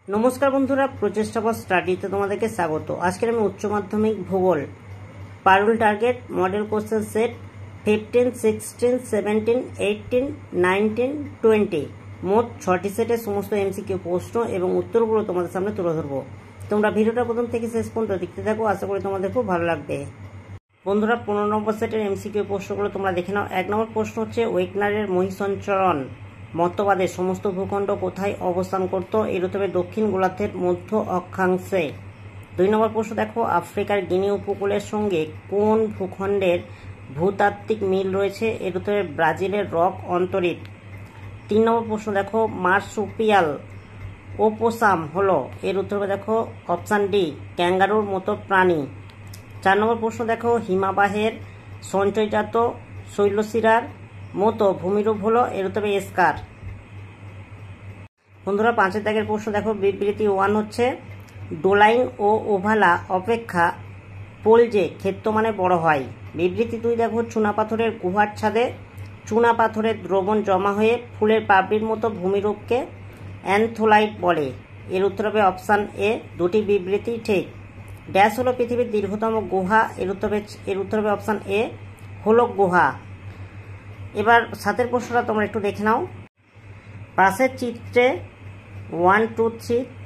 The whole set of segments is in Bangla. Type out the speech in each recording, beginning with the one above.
নমস্কার বন্ধুরা, প্রচেষ্টা ফর স্টাডিতে তোমাদেরকে স্বাগত। আজকের আমি উচ্চ মাধ্যমিক ভূগোল পারুল টার্গেট মডেল কোশ্চেন সেট 15, 16, 17, 18, 19, 20 মোট 6টি সেটের সমস্ত এমসিকিউ প্রশ্ন এবং উত্তরগুলো তোমাদের সামনে তুলে ধরবো। তোমরা ভিডিওটা প্রথম থেকে শেষ পর্যন্ত দেখতে থাকো, আশা করি তোমাদের খুব ভালো লাগবে। বন্ধুরা, 15 নম্বর সেটের এমসিকিউ প্রশ্নগুলো তোমরা দেখে নাও। 1 নম্বর প্রশ্ন হচ্ছে ওয়েগনারের মহিষঞ্চরণ মতবাদে সমস্ত ভূখণ্ড কোথায় অবস্থান করত? এর উত্তরে দক্ষিণ গোলার্ধের মধ্য অক্ষাংশে। 2 নম্বর প্রশ্ন দেখো, আফ্রিকার গিনি উপকূলের সঙ্গে কোন ভূখণ্ডের ভূতাত্ত্বিক মিল রয়েছে? এর উত্তরে ব্রাজিলের রক অন্তরীপ। 3 নম্বর প্রশ্ন দেখো, মার্সুপিয়াল ওপোসাম হলো? এর উত্তরে দেখো অপশান ডি, ক্যাঙ্গারুর মতো প্রাণী। 4 নম্বর প্রশ্ন দেখো, হিমাবাহের সঞ্চয়জাত শৈলশিরার মতো ভূমিরূপ হলো? এর উত্তরে এসকার। বন্ধুরা, 5 দাগের প্রশ্ন দেখো, বিবৃতি 1 হচ্ছে ডোলাইন ও ওভালা অপেক্ষা পোলজে ক্ষেত্র মানে বড় হয়। বিবৃতি 2 দেখো, চুনাপাথরের গুহার ছাদে চুনাপাথরের দ্রবণ জমা হয়ে ফুলের পাপড়ির মতো ভূমিরূপকে অ্যান্থোলাইট বলে। এর উত্তর হবে অপশান এ, দুটি বিবৃতি ঠিক। ড্যাশ হলো পৃথিবীর দীর্ঘতম গুহা? এর উত্তর হবে অপশান এ, হোলক গুহা। এবার 7 প্রশ্নটা তোমরা একটু দেখে নাও। পাশের চিত্রে 1, 2,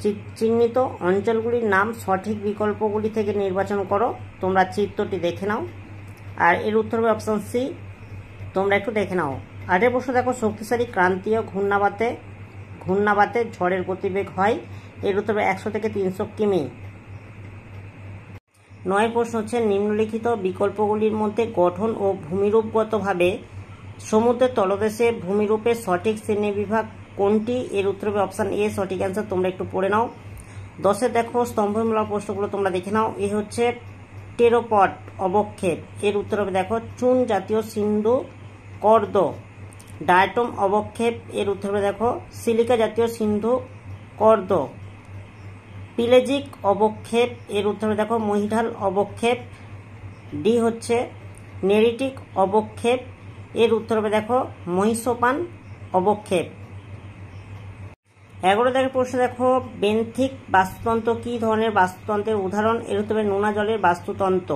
3 চিহ্নিত অঞ্চলগুলির নাম সঠিক বিকল্পগুলি থেকে নির্বাচন করো। তোমরা চিত্রটি দেখে নাও, আর এর উত্তর হবে অপশান সি, তোমরা একটু দেখে নাও। 8 প্রশ্ন দেখো, শক্তিশালী ক্রান্তীয় ঘূর্ণাবাতে ঝড়ের গতিবেগ হয়? এর উত্তর হবে 100 থেকে 300 কিমি। 9 প্রশ্ন হচ্ছে নিম্নলিখিত বিকল্পগুলির মধ্যে গঠন ও ভূমিরূপগতভাবে সমুদ্রের তলদেশে ভূমিরূপের সঠিক শ্রেণীবিভাগ কোনটি? এর উত্তর হবে অপশান এ, সঠিক অ্যান্সার। তোমরা একটু পড়ে নাও। 10 দেখো, স্তম্ভমূলক প্রশ্নগুলো তোমরা দেখে নাও। এ হচ্ছে টেরোপড অবক্ষেপ। এর উত্তর হবে দেখো চুন জাতীয় সিন্ধু কর্দ। ডায়াটম অবক্ষেপ। এর উত্তর হবে দেখো সিলিকা জাতীয় সিন্ধু কর্দ। পিলেজিক অবক্ষেপ। এর উত্তর হবে দেখো মহিঢাল অবক্ষেপ। ডি হচ্ছে নেরিটিক অবক্ষেপ। এর উত্তর হবে দেখো মহিষোপান অবক্ষেপ। 11 দাগের প্রশ্ন দেখো, বেন্থিক বাস্তুতন্ত্র কি ধরনের বাস্তুতন্ত্রের উদাহরণ? এর উত্তর হবে নোনা জলের বাস্তুতন্ত্র।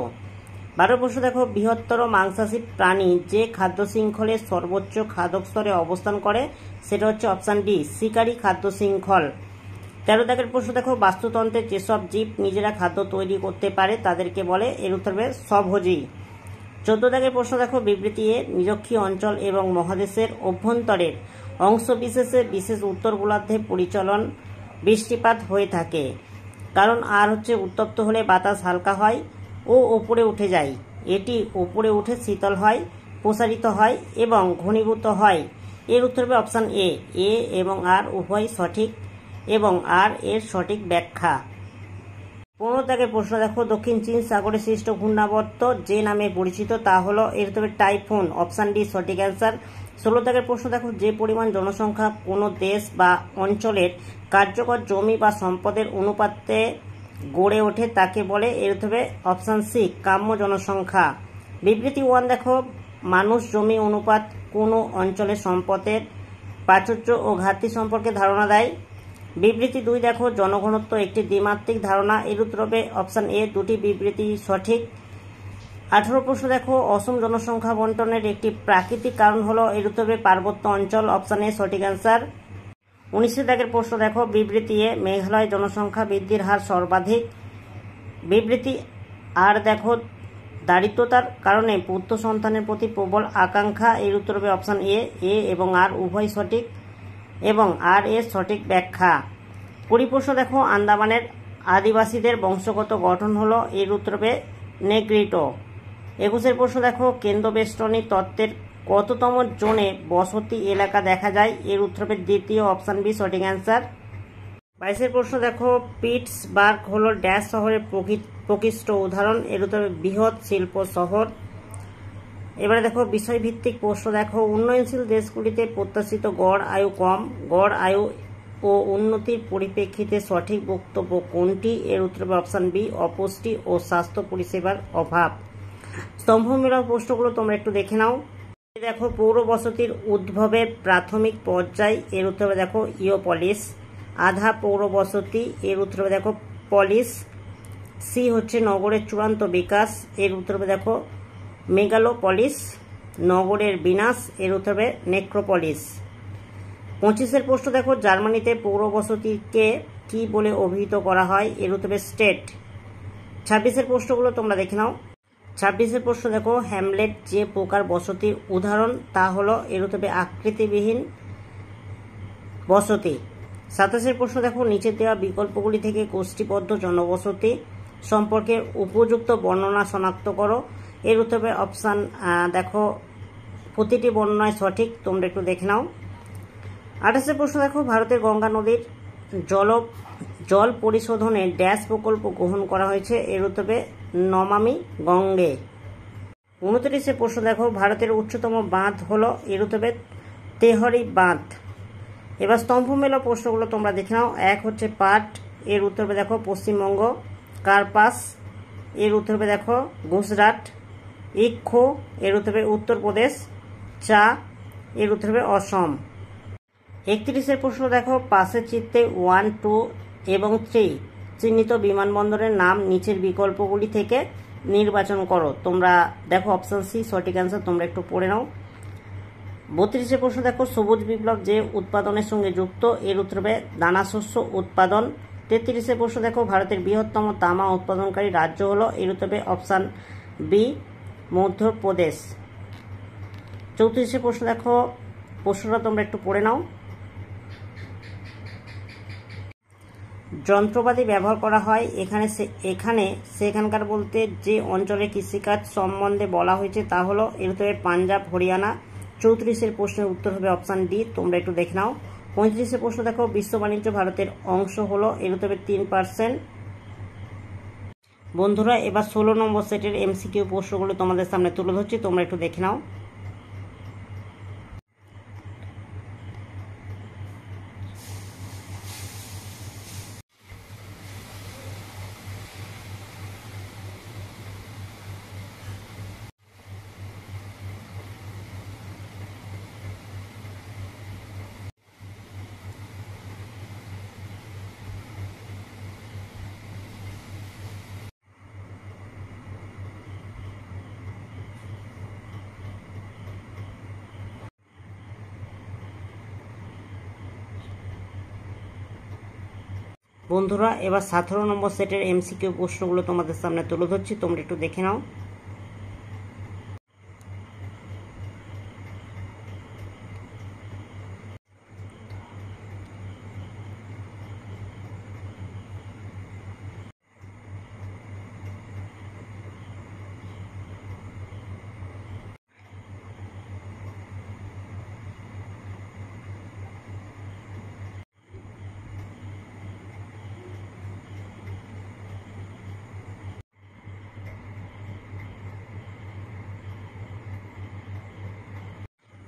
12 প্রশ্ন দেখো, বৃহত্তর মাংসাশী প্রাণী যে খাদ্য শৃঙ্খলের সর্বোচ্চ খাদক স্তরে অবস্থান করে? সেটা হচ্ছে অপশান ডি, শিকারী খাদ্য শৃঙ্খল। 13 দাগের প্রশ্ন দেখো, বাস্তুতন্ত্রের যেসব জীব নিজেরা খাদ্য তৈরি করতে পারে তাদেরকে বলে? এর উত্তর হবে স্বভোজী। 14 দাগের প্রশ্ন দেখো, বিবৃতি এ নিরক্ষীয় অঞ্চল এবং মহাদেশের অভ্যন্তরের অংশবিশেষে বিশেষ উত্তর গোলার্ধে পরিচলন বৃষ্টিপাত হয়ে থাকে। কারণ আর হচ্ছে উত্তপ্ত হলে বাতাস হালকা হয় ও ওপরে উঠে যায়। এটি ওপরে উঠে শীতল হয়, প্রসারিত হয় এবং ঘনীভূত হয়। এর উত্তর হবে অপশান এ, এ এবং আর উভয় সঠিক এবং আর এর সঠিক ব্যাখ্যা। 15 দাগের প্রশ্ন দেখো, দক্ষিণ চীন সাগরে সৃষ্ট ঘূর্ণাবর্ত যে নামে পরিচিত তা হলো? এর উত্তর হবে টাইফুন। অপশান ডি সঠিক অ্যান্সার। 16 দাগের প্রশ্ন দেখো, যে পরিমাণ জনসংখ্যা কোনো দেশ বা অঞ্চলের কার্যকর জমি বা সম্পদের অনুপাতে গড়ে ওঠে তাকে বলে? এর উত্তর হবে অপশান সি, কাম্য জনসংখ্যা। বিবৃতি 1 দেখো, মানুষ জমি অনুপাত কোনো অঞ্চলের সম্পদের প্রাচুর্য ও ঘাটতি সম্পর্কে ধারণা দেয়। বিবৃতি 2 দেখো, জনঘনত্ব একটি দ্বিমাত্রিক ধারণা। এর উত্তর হবে অপশান এ, দুটি বিবৃতি সঠিক। 18 প্রশ্ন দেখো, অসম জনসংখ্যা বন্টনের একটি প্রাকৃতিক কারণ হলো? এর উত্তর হবে পার্বত্য অঞ্চল। অপশান এ সঠিক অ্যান্সার। 19 দাগের প্রশ্ন দেখো, বিবৃতি এ মেঘালয় জনসংখ্যা বৃদ্ধির হার সর্বাধিক। বিবৃতি আর দেখো, দারিদ্রতার কারণে পুত্র সন্তানের প্রতি প্রবল আকাঙ্ক্ষা। এর উত্তর হবে অপশান এ, এ এবং আর উভয় সঠিক এবং আর এর সঠিক ব্যাখ্যা। 20 প্রশ্ন দেখো, আন্দামানের আদিবাসীদের বংশগত গঠন হলো? এর উত্তর হবে নেগ্রিটো। 21 প্রশ্ন দেখো, কেন্দ্রবেষ্টনী তত্ত্বের কততম জোনে বসতি এলাকা দেখা যায়? এর উত্তর হবে দ্বিতীয়। অপশান বি সঠিক অ্যান্সার। 22 প্রশ্ন দেখো, পিটসবার্গ হলো ড্যাশ শহরের প্রকৃষ্ট উদাহরণ? এর উত্তর হবে বৃহৎ শিল্প শহর। এবারে দেখো বিষয়ভিত্তিক প্রশ্ন দেখো, উন্নয়নশীল দেশগুলিতে প্রত্যাশিত গড় আয়ু কম। গড় আয়ু ও উন্নতির পরিপ্রেক্ষিতে সঠিক বক্তব্য কোনটি? এর উত্তর হবে অপশান বি, অপুষ্টি ও স্বাস্থ্য পরিষেবার অভাব। স্তম্ভমূলক প্রশ্নগুলো তোমরা একটু দেখে নাও। দেখো, পৌর বসতির উদ্ভবের প্রাথমিক পর্যায়। এর উত্তর হবে দেখো ইওপলিস। আধা পৌর বসতি, এর উত্তর হবে দেখো পলিস। সি হচ্ছে নগরের চূড়ান্ত বিকাশ, এর উত্তর হবে দেখো মেগালোপলিস। নগরের বিনাশ, এর উত্তর হবে নেক্রোপলিস। 25-এর প্রশ্ন দেখো, জার্মানিতে পৌর বসতিকে কি বলে অভিহিত করা হয়, এর উত্তর হবে স্টেট। 26-এর প্রশ্নগুলো তোমরা দেখে নাও। 26-এর প্রশ্ন দেখো, হ্যামলেট যে প্রকার বসতির উদাহরণ তা হলো, এর উত্তর হবে আকৃতিবিহীন বসতি। 27-এর প্রশ্ন দেখো, নিচে দেওয়া বিকল্পগুলি থেকে গোষ্ঠীবদ্ধ জনবসতি সম্পর্কে উপযুক্ত বর্ণনা শনাক্ত করো, এর উত্তর হবে অপশান দেখো প্রতিটি বর্ণনায় সঠিক, তোমরা একটু দেখে নাও। 28-এর প্রশ্ন দেখো, ভারতের গঙ্গা নদীর জল পরিশোধনের ড্যাশ প্রকল্প গ্রহণ করা হয়েছে, এর উত্তর হবে নমামি গঙ্গে। 29-এর প্রশ্ন দেখো, ভারতের উচ্চতম বাঁধ হলো, এর উত্তর হবে তেহরি বাঁধ। এবার স্তম্ভমেলা প্রশ্নগুলো তোমরা দেখে নাও। 1 হচ্ছে পাট, এর উত্তর হবে দেখো পশ্চিমবঙ্গ। কার্পাস, এর উত্তর হবে দেখো গুজরাট। ইক্ষু, এর উত্তর হবে উত্তরপ্রদেশ। চা, এর উত্তর হবে অসম। 31-এর প্রশ্ন দেখো, পাশের চিত্রে 1, 2 এবং 3 চিহ্নিত বিমানবন্দরের নাম নিচের বিকল্পগুলি থেকে নির্বাচন করো। তোমরা দেখো অপশান সি সঠিক অ্যান্সার, তোমরা একটু পড়ে নাও। 32-এর প্রশ্ন দেখো, সবুজ বিপ্লব যে উৎপাদনের সঙ্গে যুক্ত, এর উত্তর হবে দানাশস্য উৎপাদন। 33-এর প্রশ্ন দেখো, ভারতের বৃহত্তম তামা উৎপাদনকারী রাজ্য হলো, এর উত্তর হবে অপশান বি মধ্যপ্রদেশ। 34-এর প্রশ্ন দেখো, প্রশ্নটা তোমরা একটু পড়ে নাও। যন্ত্রপাতি ব্যবহার করা হয় এখানে সেখানকার বলতে যে অঞ্চলে কৃষিকাজ সম্বন্ধে বলা হয়েছে তা হলো, এর উত্তর হবে পাঞ্জাব হরিয়ানা। 34-এর প্রশ্নের উত্তর হবে অপশান ডি, তোমরা একটু দেখে নাও। 35-এর প্রশ্ন দেখো, বিশ্ব বাণিজ্য ভারতের অংশ হলো, এর উত্তর হবে 3%। বন্ধুরা, এবার 16 নম্বর সেটের এমসিকিউ প্রশ্নগুলো তোমাদের সামনে তুলে ধরছি, তোমরা একটু দেখে নাও। বন্ধুরা, এবার 17 নম্বর সেটের এমসিকিউ প্রশ্নগুলো তোমাদের সামনে তুলে ধরছি, তোমরা একটু দেখে নাও।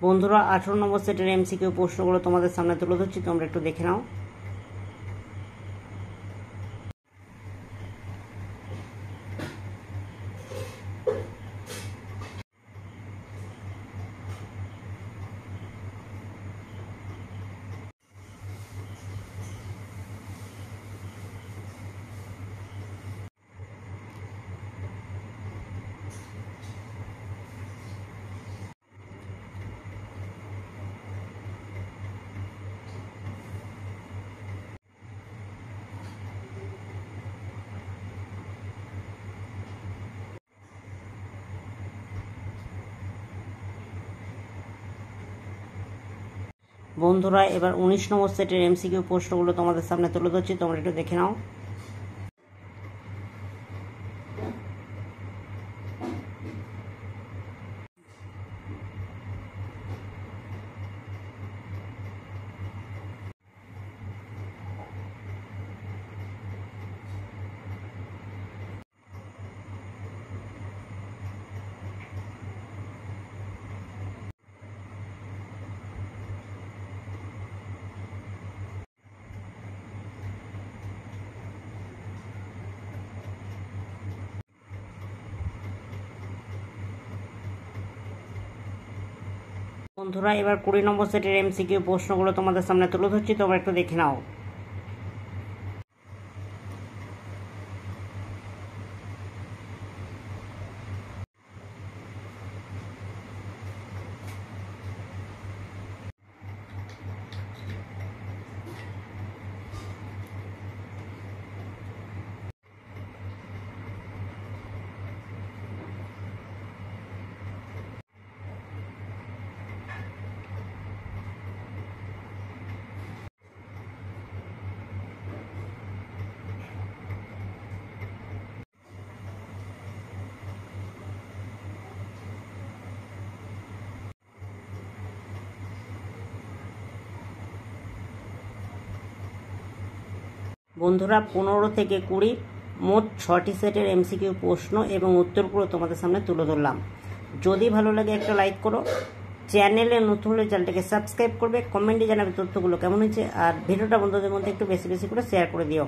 বন্ধুরা, 18 নম্বর সেটের এমসিকিউ প্রশ্নগুলো তোমাদের সামনে তুলে ধরছি, তোমরা একটু দেখে নাও। বন্ধুরা, এবার 19 নম্বর সেটের এমসিকিউ প্রশ্নগুলো তোমাদের সামনে তুলে ধরছি, তোমরা একটু দেখে নাও। বন্ধুরা, এবার 20 নম্বর সেটের এমসিকিউ প্রশ্নগুলো তোমাদের সামনে তুলে ধরছি, তোমরা একটু দেখে নাও। বন্ধুরা 15 থেকে 20 মোট 6টি সেটের এমসিকিউ প্রশ্ন এবং উত্তরগুলো তোমাদের সামনে তুলে ধরলাম। যদি ভালো লাগে একটা লাইক করো, চ্যানেলে নতুন হলে চ্যানেলটাকে সাবস্ক্রাইব করবে, কমেন্টে জানাবে তথ্যগুলো কেমন হয়েছে, আর ভিডিওটা বন্ধুদের মধ্যে একটু বেশি বেশি করে শেয়ার করে দিও।